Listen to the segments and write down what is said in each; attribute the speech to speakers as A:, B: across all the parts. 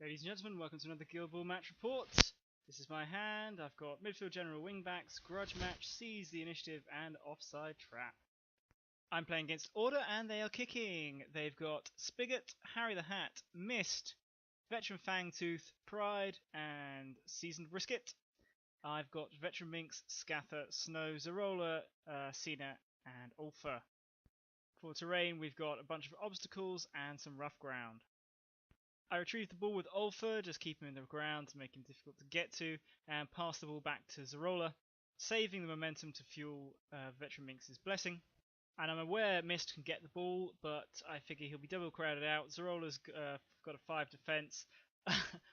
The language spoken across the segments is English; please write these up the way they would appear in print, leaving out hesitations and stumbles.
A: Ladies and gentlemen, welcome to another Guild Ball match report. This is my hand. I've got midfield general wingbacks, grudge match, seize the initiative, and offside trap. I'm playing against Order, and they are kicking. They've got Spigot, Harry the Hat, Mist, Veteran Fangtooth, Pride, and Seasoned Brisket. I've got Veteran Minx, Scather, Snow, Zerola, Cena, and Ulfa. For terrain, we've got a bunch of obstacles and some rough ground. I retrieve the ball with Ulfa, just keep him in the ground to make him difficult to get to, and pass the ball back to Zerola, saving the momentum to fuel Veteran Minx's blessing. And I'm aware Mist can get the ball, but I figure he'll be double crowded out. Zerola's got a 5 defense.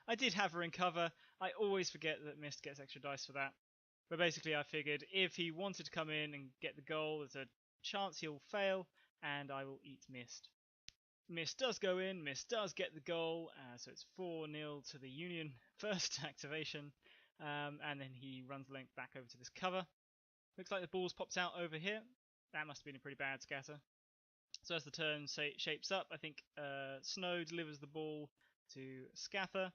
A: I did have her in cover. I always forget that Mist gets extra dice for that. But basically I figured if he wanted to come in and get the goal, there's a chance he'll fail, and I will eat Mist. Mist does go in, Mist does get the goal, so it's 4-0 to the Union first activation, and then he runs the length back over to this cover. Looks like the ball's popped out over here. That must have been a pretty bad scatter. So as the turn shapes up, I think Snow delivers the ball to Scather.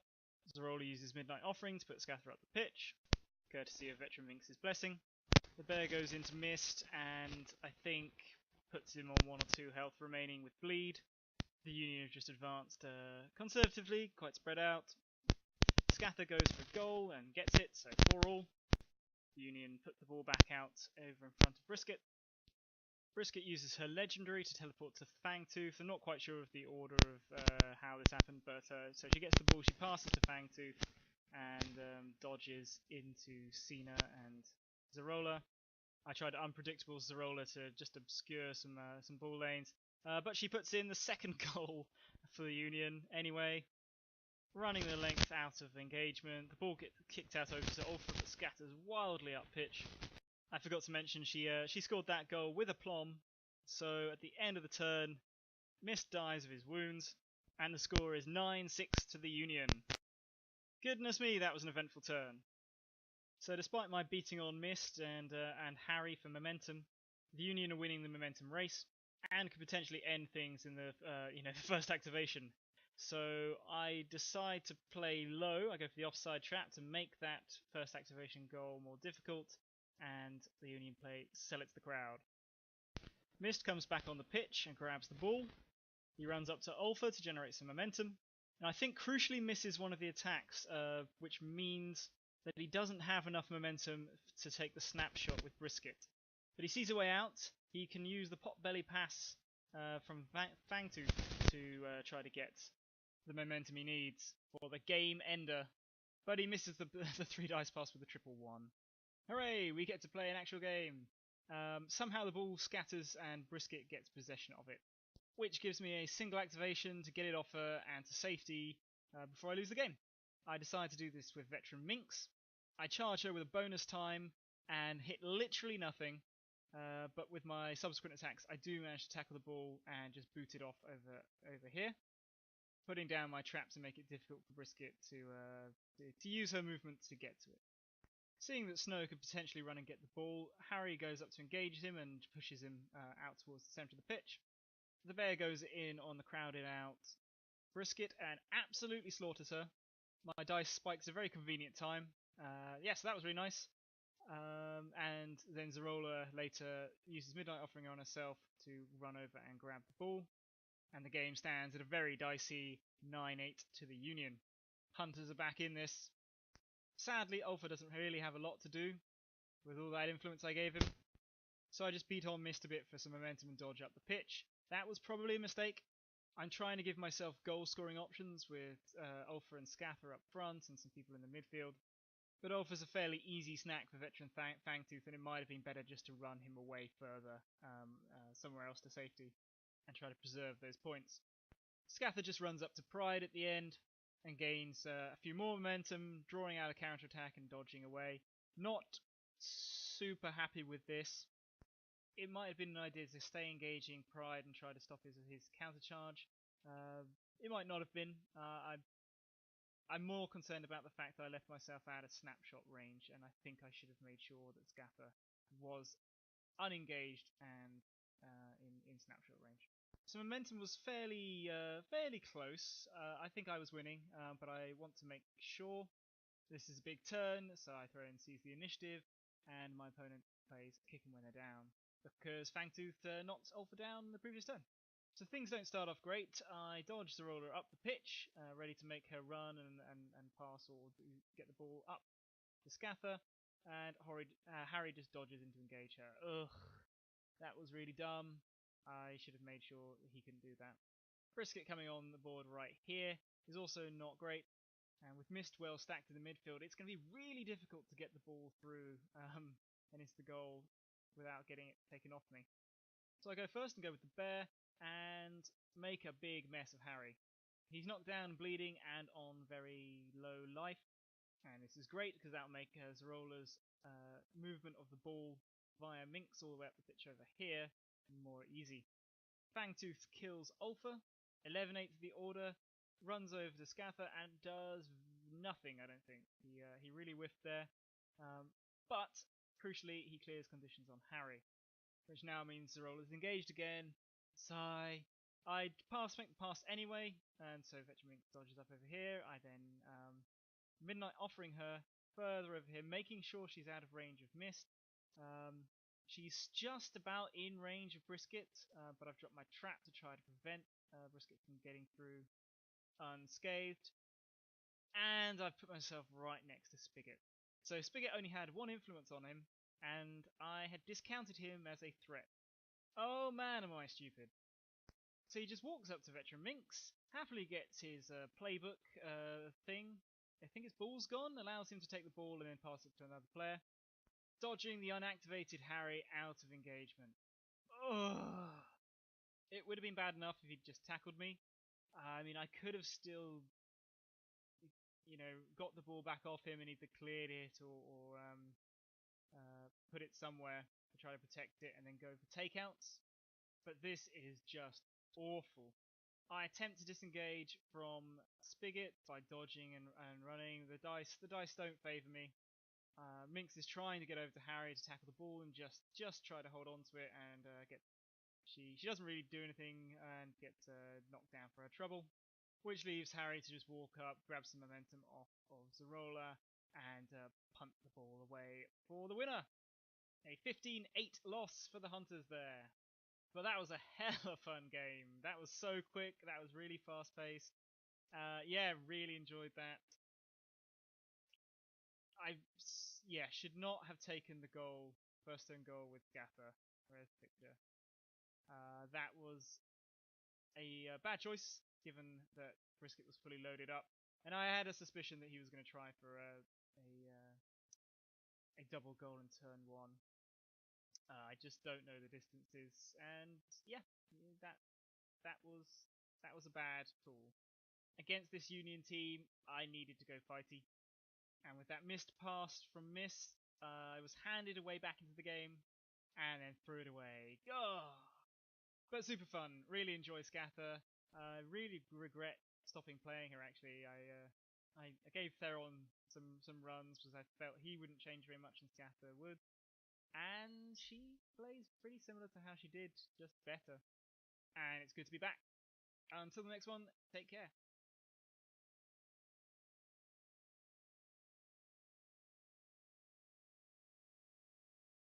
A: Zerola uses Midnight Offering to put Scather up the pitch, courtesy of Veteran Minx's blessing. The bear goes into Mist, and I think puts him on 1 or 2 health remaining with bleed. The Union have just advanced conservatively, quite spread out. Scather goes for a goal and gets it, so 4-all. The Union put the ball back out over in front of Brisket. Brisket uses her legendary to teleport to Fangtooth. I'm not quite sure of the order of how this happened, but so she gets the ball, she passes to Fangtooth, and dodges into Cena and Zerola. I tried unpredictable Zerola to just obscure some ball lanes. But she puts in the second goal for the Union anyway, running the length out of engagement. The ball gets kicked out over to Ulfa, but scatters wildly up pitch. I forgot to mention she scored that goal with aplomb, so at the end of the turn, Mist dies of his wounds, and the score is 9-6 to the Union. Goodness me, that was an eventful turn. So despite my beating on Mist and Harry for momentum, the Union are winning the momentum race, and could potentially end things in the the first activation. So I decide to play low. I go for the offside trap to make that first activation goal more difficult, and the Union sell it to the crowd. Mist comes back on the pitch and grabs the ball. He runs up to Ulfa to generate some momentum, and I think crucially misses one of the attacks, which means that he doesn't have enough momentum to take the snapshot with Brisket. But he sees a way out. He can use the pot-belly pass from Fangtooth to try to get the momentum he needs for the game ender. But he misses the 3 dice pass with the 1-1. Hooray! We get to play an actual game. Somehow the ball scatters and Brisket gets possession of it, which gives me a single activation to get it off her and to safety before I lose the game. I decide to do this with Veteran Minx. I charge her with a bonus time and hit literally nothing. But with my subsequent attacks, I do manage to tackle the ball and just boot it off over here, putting down my trap to make it difficult for Brisket to use her movement to get to it. Seeing that Snow could potentially run and get the ball, Harry goes up to engage him and pushes him out towards the centre of the pitch. The bear goes in on the crowded out Brisket and absolutely slaughters her. My dice spikes a very convenient time. Yes, that was really nice. And then Zerola later uses Midnight Offering on herself to run over and grab the ball, and the game stands at a very dicey 9-8 to the Union. Hunters are back in this. Sadly, Ulfa doesn't really have a lot to do with all that influence I gave him, so I just beat on Mist a bit for some momentum and dodge up the pitch. That was probably a mistake. I'm trying to give myself goal-scoring options with Ulfa and Scather up front and some people in the midfield. But Ulfa's a fairly easy snack for Veteran Fangtooth, and it might have been better just to run him away further, somewhere else to safety, and try to preserve those points. Scather just runs up to Pride at the end, and gains a few more momentum, drawing out a counter-attack and dodging away. Not super happy with this. It might have been an idea to stay engaging Pride and try to stop his counter-charge. It might not have been. I'm more concerned about the fact that I left myself out of snapshot range, and I think I should have made sure that Scather was unengaged and in snapshot range. So momentum was fairly close. I think I was winning, but I want to make sure. This is a big turn, so I throw in Seize the Initiative, and my opponent plays Kick 'em when they're down, because Fangtooth knocked Ulfa down the previous turn. So things don't start off great. I dodge Zerola up the pitch, ready to make her run and pass or get the ball up to Scatha, and Harry just dodges in to engage her. Ugh, that was really dumb. I should have made sure he couldn't do that. Brisket coming on the board right here is also not great. And with Mist well stacked in the midfield, it's going to be really difficult to get the ball through and into the goal without getting it taken off me. So I go first and go with the bear and make a big mess of Harry. He's knocked down, bleeding, and on very low life. And this is great because that'll make Zerola's movement of the ball via Minx all the way up the pitch over here more easy. Fangtooth kills Ulfa, 11-8 the order, runs over to Scatha and does nothing, I don't think. He really whiffed there. But, crucially, he clears conditions on Harry, which now means Zerola's engaged again. Sigh. I'd make the pass anyway, and so Veteran dodges up over here. I then Midnight offering her further over here, making sure she's out of range of Mist. She's just about in range of Brisket, but I've dropped my trap to try to prevent Brisket from getting through unscathed. And I've put myself right next to Spigot. So Spigot only had one influence on him, and I had discounted him as a threat. Oh man, am I stupid. So he just walks up to Veteran Minx, happily gets his playbook thing. I think his ball's gone, allows him to take the ball and then pass it to another player, dodging the unactivated Harry out of engagement. Ugh. It would have been bad enough if he'd just tackled me. I mean, I could have still, got the ball back off him and either cleared it or put it somewhere to try to protect it and then go for takeouts. But this is just awful. I attempt to disengage from Spigot by dodging and running. The dice don't favour me. Minx is trying to get over to Harry to tackle the ball and just try to hold on to it and get. She doesn't really do anything and gets knocked down for her trouble, which leaves Harry to just walk up, grab some momentum off of Zerola, and punt the ball away for the winner. A 15-8 loss for the Hunters there. But that was a hell of a fun game. That was so quick. That was really fast paced. Yeah, really enjoyed that. I should not have taken the goal, first turn goal with Gaffer. Where's the picture? That was a bad choice, given that Brisket was fully loaded up, and I had a suspicion that he was going to try for a double goal in turn one. I just don't know the distances, and yeah, that was a bad call. Against this Union team, I needed to go fighty, and with that missed pass from Mist, I was handed away back into the game, and then threw it away. Oh! But super fun. Really enjoy Scatha. Really regret stopping playing her. Actually, I gave Theron some runs because I felt he wouldn't change very much and Scatha would, and she plays pretty similar to how she did, just better. And it's good to be back. Until the next one, take care.